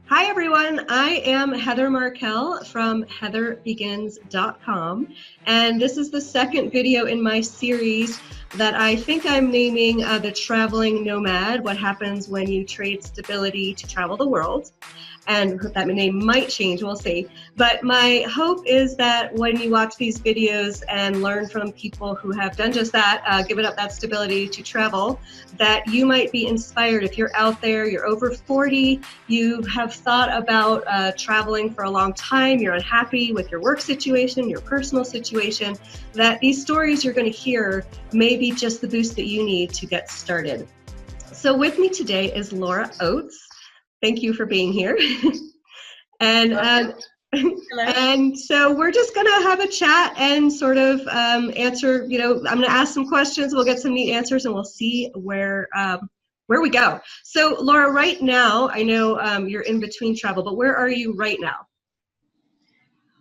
Hi everyone, I am Heather Markell from heatherbegins.com, and this is the second video in my series that I think I'm naming The Traveling Nomad, what happens when you trade stability to travel the world. And that name might change, we'll see. But my hope is that when you watch these videos and learn from people who have done just that, given up that stability to travel, that you might be inspired. If you're out there, you're over 40, you have thought about traveling for a long time, you're unhappy with your work situation, your personal situation, that these stories you're going to hear may be just the boost that you need to get started. So with me today is Laura Oates. Thank you for being here. And so we're just going to have a chat and sort of answer, I'm going to ask some questions, we'll get some neat answers, and we'll see where we go. So Laura, right now, I know you're in between travel, but where are you right now?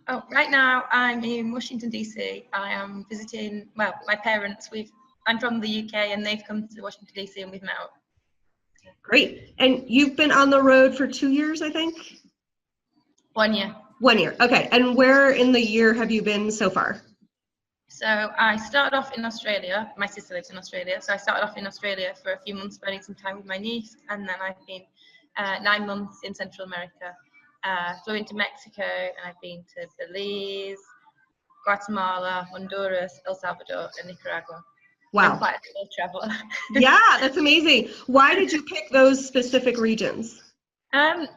Oh, right now I'm in Washington, D.C. I am visiting, well, my parents. I'm from the UK and they've come to Washington, D.C. and we've met up. Great. And you've been on the road for 2 years, I think? 1 year. 1 year. Okay. And where in the year have you been so far? So I started off in Australia. My sister lives in Australia. So I started off in Australia for a few months, spending some time with my niece. And then I've been 9 months in Central America. Flew into Mexico and I've been to Belize, Guatemala, Honduras, El Salvador, and Nicaragua. Wow. I'm quite a slow traveler. Yeah, that's amazing. Why did you pick those specific regions? I've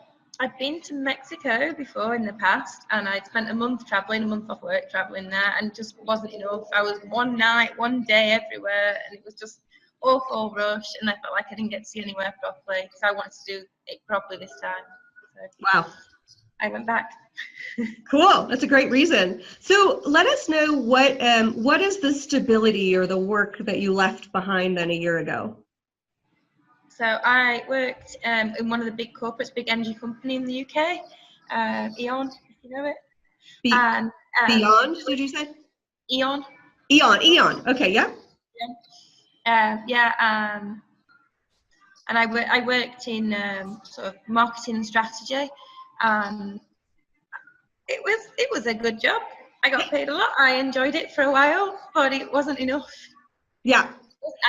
been to Mexico before in the past, and I'd spent a month traveling, a month off work traveling there, and just wasn't enough. I was one night, one day everywhere, and it was just awful rush, and I felt like I didn't get to see anywhere properly, so I wanted to do it properly this time. So wow. I went back. Cool. That's a great reason. So let us know what is the stability or the work that you left behind then a year ago? So I worked in one of the big corporates, big energy company in the UK, Yawn, if you know it. Beyond, did you say? Yawn. Yawn. Okay, yeah. And I worked in sort of marketing and strategy. It was a good job. I got paid a lot. I enjoyed it for a while, but it wasn't enough. Yeah.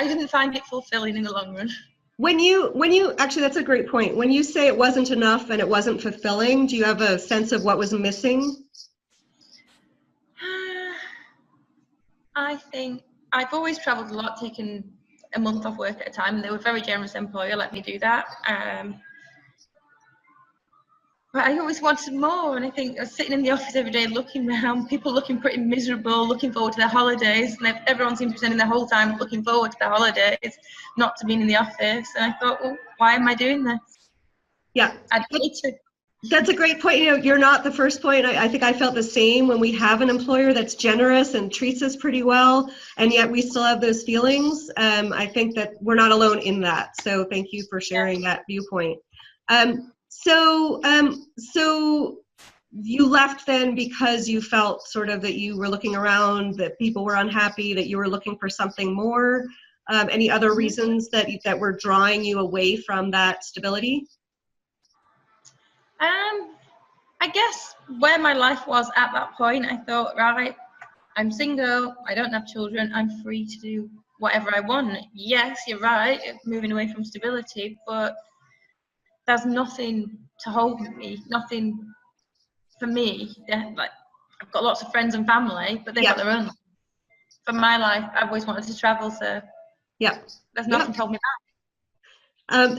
I didn't find it fulfilling in the long run. When you actually, that's a great point. When you say it wasn't enough and it wasn't fulfilling, do you have a sense of what was missing? I think I've always traveled a lot, taken a month off work at a time. They were a very generous employer, let me do that. But I always wanted more, and I think I was sitting in the office every day looking around, people looking pretty miserable, looking forward to their holidays, and everyone seemed to be spending their whole time looking forward to their holidays, not to being in the office. And I thought, well, why am I doing this? Yeah. I'd need to. That's a great point. You're not the first point. I think I felt the same when we have an employer that's generous and treats us pretty well, and yet we still have those feelings. I think that we're not alone in that. So thank you for sharing that viewpoint. So you left then because you felt sort of that you were looking around, that people were unhappy, that you were looking for something more. Any other reasons that were drawing you away from that stability? I guess where my life was at that point, I thought, right, I'm single, I don't have children, I'm free to do whatever I want. Yes, you're right, moving away from stability, but there's nothing to hold me, nothing for me. Like, I've got lots of friends and family, but they've got their own. For my life, I've always wanted to travel, so there's nothing to hold me back.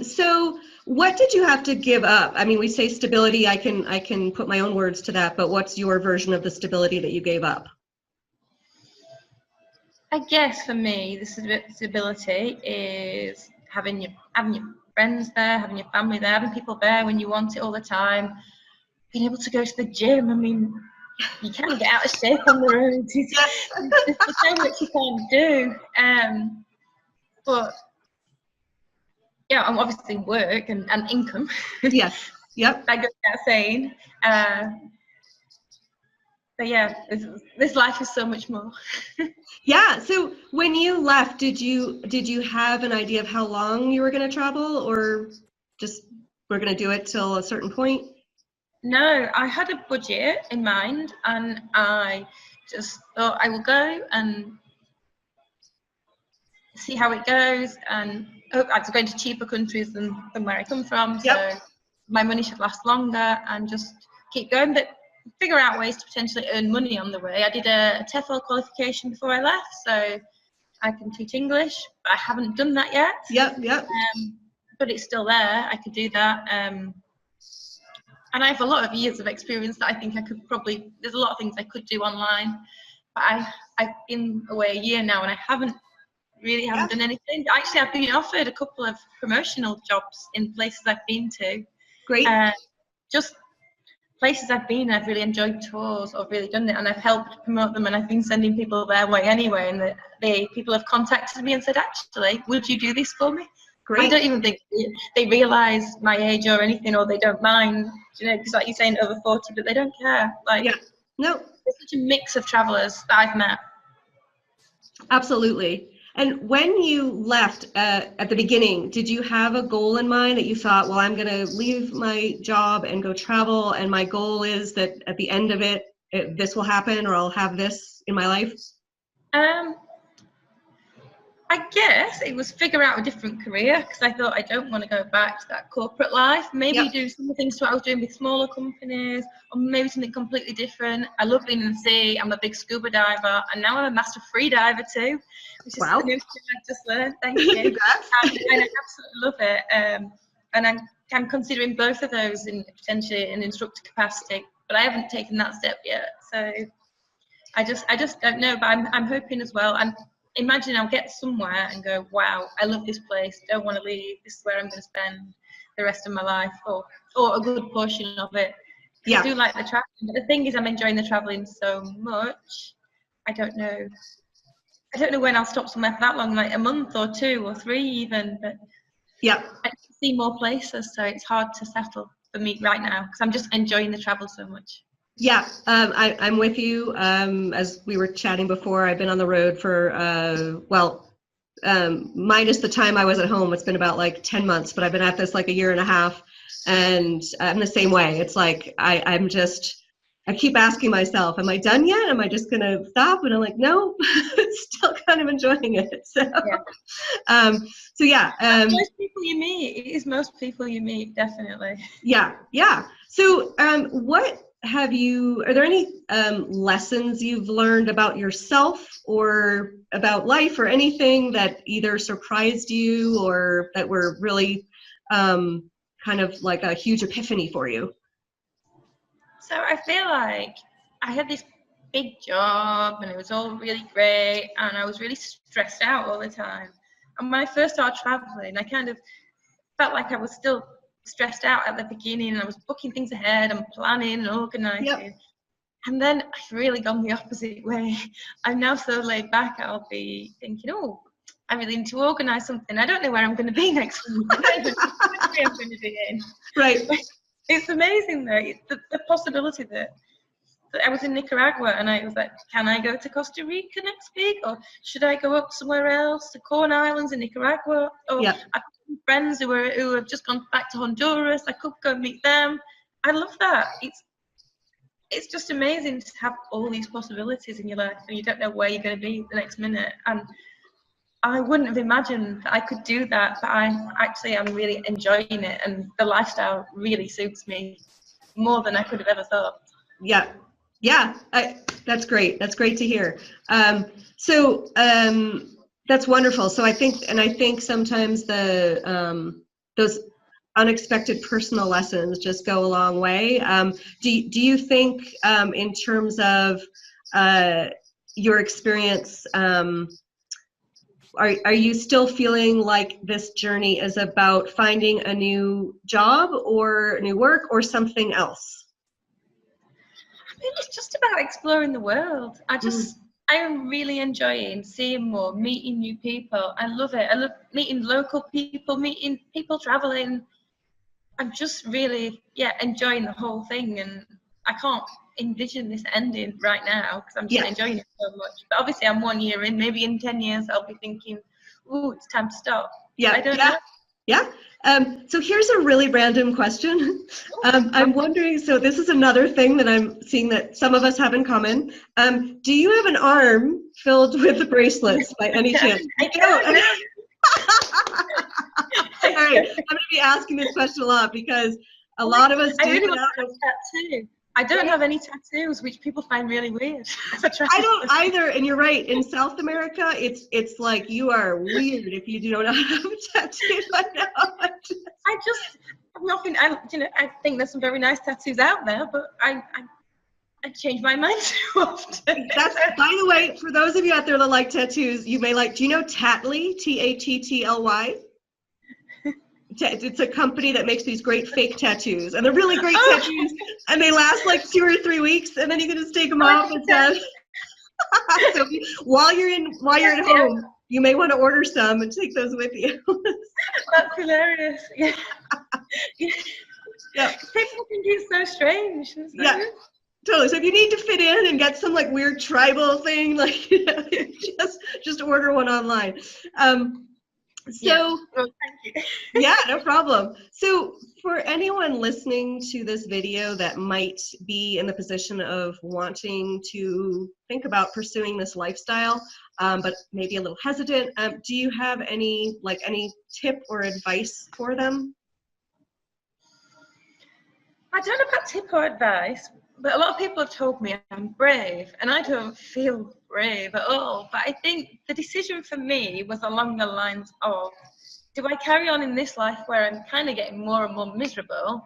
So what did you have to give up? I mean, we say stability, I can put my own words to that, but what's your version of the stability that you gave up? I guess for me, the stability is having your friends there, having your family there, having people there when you want it all the time, being able to go to the gym. I mean, you can't get out of shape on the road. There's so much you can't do. But yeah, I'm obviously work and income. Yes. Yep. I go without saying. But yeah, this life is so much more. Yeah. So when you left, did you have an idea of how long you were going to travel, or just we're going to do it till a certain point? No, I had a budget in mind, and I just thought I will go and see how it goes, and I was going to cheaper countries than where I come from, so my money should last longer, and just keep going, but figure out ways to potentially earn money on the way. I did a TEFL qualification before I left, so I can teach English, but I haven't done that yet. But it's still there. I could do that. And I have a lot of years of experience that I think I could probably, there's a lot of things I could do online. But I've been away a year now, and I haven't done anything. Actually, I've been offered a couple of promotional jobs in places I've been to. Great. Just places I've been, I've really enjoyed tours, or really done it, and I've helped promote them, and I've been sending people their way anyway, and people have contacted me and said, actually, would you do this for me? Great. I don't even think they realise my age or anything, or they don't mind, you know, because like you're saying, over 40, but they don't care. Like, no, there's such a mix of travellers that I've met. Absolutely. And when you left at the beginning, did you have a goal in mind that you thought, well, I'm going to leave my job and go travel, and my goal is that at the end of it, this will happen, or I'll have this in my life? I guess it was figure out a different career, because I thought I don't want to go back to that corporate life. Maybe do some things to what I was doing with smaller companies, or maybe something completely different. I love being in the sea. I'm a big scuba diver, and now I'm a master free diver too, which is the new thing I just learned. Thank you. And I absolutely love it. And I'm considering both of those in potentially an instructor capacity, but I haven't taken that step yet. So I just don't know. But I'm hoping as well. And imagine I'll get somewhere and go, wow, I love this place, don't want to leave, this is where I'm going to spend the rest of my life, or a good portion of it. I do like the traveling, but the thing is, I'm enjoying the traveling so much, I don't know when I'll stop somewhere for that long, like a month or 2 or 3 even, but I can see more places, so it's hard to settle for me right now, because I'm just enjoying the travel so much. Yeah, I'm with you. As we were chatting before, I've been on the road for, minus the time I was at home, it's been about like 10 months, but I've been at this like a year and a half, and I'm the same way. It's like, I keep asking myself, am I done yet? Am I just going to stop? And I'm like, no, still kind of enjoying it. So, most people you meet, it is most people you meet, definitely. Yeah. So, are there any lessons you've learned about yourself or about life, or anything that either surprised you or that were really kind of like a huge epiphany for you? So I feel like I had this big job, and it was all really great, and I was really stressed out all the time. And when I first started traveling, I kind of felt like I was still stressed out at the beginning, and I was booking things ahead and planning and organising. And then I've really gone the opposite way. I'm now so laid back, I'll be thinking, oh, I really need to organise something. I don't know where I'm going to be next week. I don't know what country I'm going to be in. Right. It's amazing though, the possibility that I was in Nicaragua, and I was like, can I go to Costa Rica next week, or should I go up somewhere else to Corn Islands in Nicaragua? Or I've got friends who have just gone back to Honduras. I could go meet them. I love that. It's just amazing to have all these possibilities in your life, and you don't know where you're going to be the next minute. And I wouldn't have imagined that I could do that, but I'm really enjoying it, and the lifestyle really suits me more than I could have ever thought. That's great. That's great to hear. That's wonderful. So I think sometimes those unexpected personal lessons just go a long way. Do you think in terms of your experience, are you still feeling like this journey is about finding a new job or new work or something else? I mean, it's just about exploring the world. I am really enjoying seeing more, meeting new people. I love it. I love meeting local people, meeting people traveling. I'm just really, enjoying the whole thing, and I can't envision this ending right now, because I'm just enjoying it so much. But obviously I'm 1 year in, maybe in 10 years I'll be thinking, ooh, it's time to stop. I don't know. Yeah. So here's a really random question. I'm wondering, so this is another thing that I'm seeing that some of us have in common. Do you have an arm filled with bracelets by any chance? I don't. All right, I'm going to be asking this question a lot because a lot of us do. I really want to have a tattoo. I don't have any tattoos, which people find really weird. I don't either, and you're right. In South America, it's like you are weird if you do not have a tattoo. I'm nothing. I think there's some very nice tattoos out there, but I change my mind too often. That's, by the way, for those of you out there that like tattoos, you may like. Do you know Tattly? Tattly? It's a company that makes these great fake tattoos, and they're really great tattoos, and they last like 2 or 3 weeks, and then you can just take them off and done. So while you're at home, you may want to order some and take those with you. That's hilarious. Yeah. Yeah. People think it's so strange. Yeah. Totally. So if you need to fit in and get some like weird tribal thing, like just order one online. Well, thank you. Yeah, no problem. So for anyone listening to this video that might be in the position of wanting to think about pursuing this lifestyle, but maybe a little hesitant, do you have any tip or advice for them? I don't know about tip or advice, but a lot of people have told me I'm brave, and I don't feel brave at all. But I think the decision for me was along the lines of, do I carry on in this life where I'm kind of getting more and more miserable,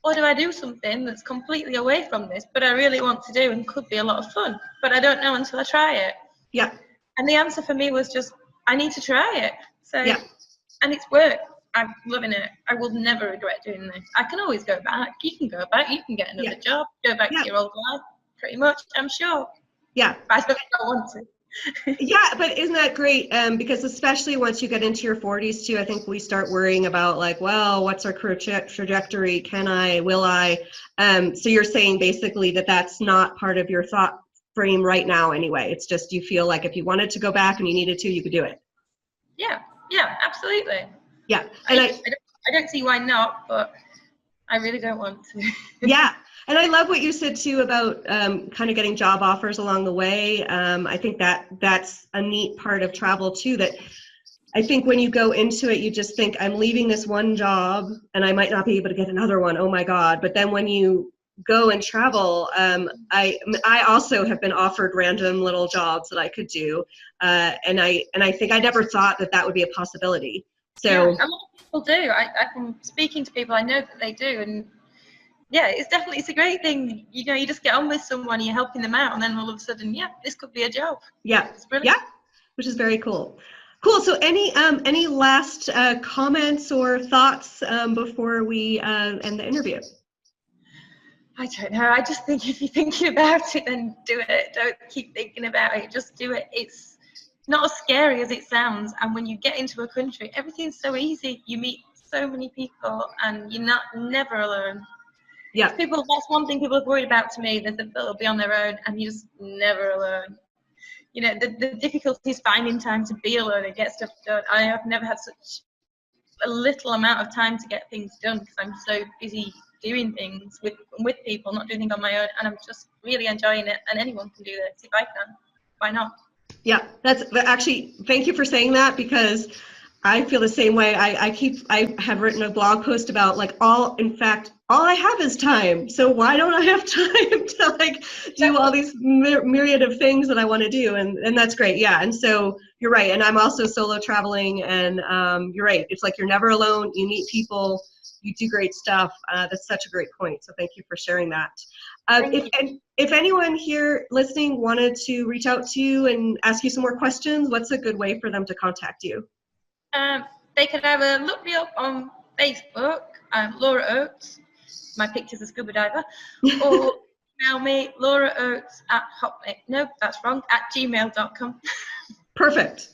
or do I do something that's completely away from this, but I really want to do and could be a lot of fun, but I don't know until I try it? Yeah. And the answer for me was just, I need to try it. So, yeah. And it's worked. I'm loving it. I will never regret doing this. I can always go back. You can go back. You can get another job. Go back to your old life. Pretty much, I'm sure. Yeah. But I don't want to. Yeah, but isn't that great? Because especially once you get into your 40s too, I think we start worrying about like, well, what's our career trajectory? Can I? Will I? So you're saying basically that that's not part of your thought frame right now anyway. It's just you feel like if you wanted to go back and you needed to, you could do it. Yeah, absolutely. Yeah, and I don't see why not, but I really don't want to. Yeah, and I love what you said too about kind of getting job offers along the way. I think that's a neat part of travel too, that I think when you go into it, you just think, I'm leaving this one job and I might not be able to get another one. Oh my God. But then when you go and travel, I also have been offered random little jobs that I could do. And I think I never thought that would be a possibility. So yeah, a lot of people do. I'm speaking to people I know that they do, and yeah, it's a great thing. You know, you just get on with someone, you're helping them out, and then all of a sudden, yeah, this could be a job. Yeah, it's brilliant. Yeah, which is very cool. Cool. So any last comments or thoughts before we end the interview? I don't know. I just think if you're thinking about it, then do it. Don't keep thinking about it. Just do it. It's not as scary as it sounds. And when you get into a country, everything's so easy. You meet so many people, and you're never alone. Yeah. That's one thing people have worried about to me, that they'll be on their own, and you're just never alone. You know, the difficulty is finding time to be alone and get stuff done. I have never had such a little amount of time to get things done because I'm so busy doing things with people, not doing things on my own, and I'm just really enjoying it. And anyone can do this. If I can, why not? Yeah, that's actually, thank you for saying that, because I feel the same way. I have written a blog post about like all I have is time. So why don't I have time to like do all these myriad of things that I want to do? And that's great. Yeah. And so you're right. And I'm also solo traveling, and you're right. It's like you're never alone. You meet people, you do great stuff. That's such a great point. So thank you for sharing that. If anyone here listening wanted to reach out to you and ask you some more questions, what's a good way for them to contact you? They could either look me up on Facebook, Laura Oates, my picture's a scuba diver, or email me, Laura Oates at gmail.com. Perfect.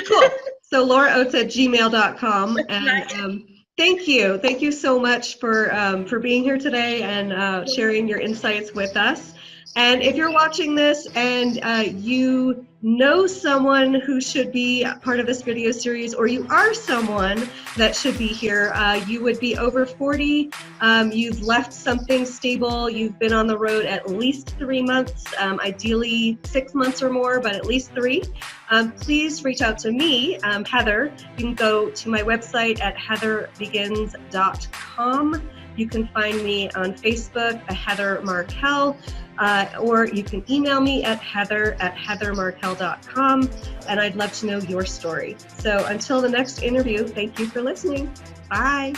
Cool. So Laura Oates at gmail.com. And thank you so much for being here today and sharing your insights with us. And if you're watching this and you know someone who should be part of this video series, or you are someone that should be here, you would be over 40, you've left something stable, you've been on the road at least 3 months, ideally 6 months or more, but at least 3. Please reach out to me, Heather. You can go to my website at heatherbegins.com. You can find me on Facebook at Heather Markel, or you can email me at heather@heathermarkel.com, and I'd love to know your story. So until the next interview, thank you for listening. Bye.